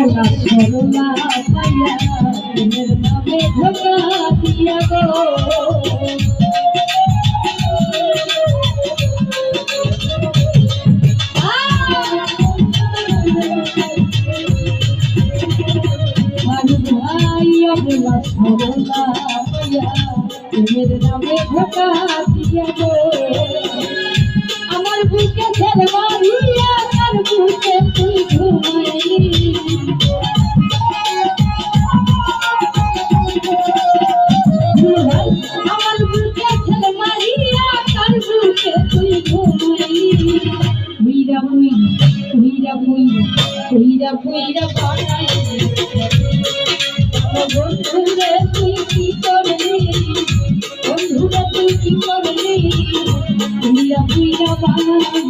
একলা সরলা পাইয়া প্রেমের নামে ধোকা দিয়া গো একলা সরলা পাইয়া প্রেমের নামে ধোকা দিয়া গো আমার বুকে ছেড় মারিয়া তার বুকে তুই ঘুমাইলি আমার বুকে ছেড় মারিয়া তার বুকে তুই ঘুমাইলি বুইরা বুইরা বুইরা বুইরা বানাইলি বন্ধুরে তুই কি করলি বন্ধুরে তুই কি করলি বুইরা বুইরা বানাইলি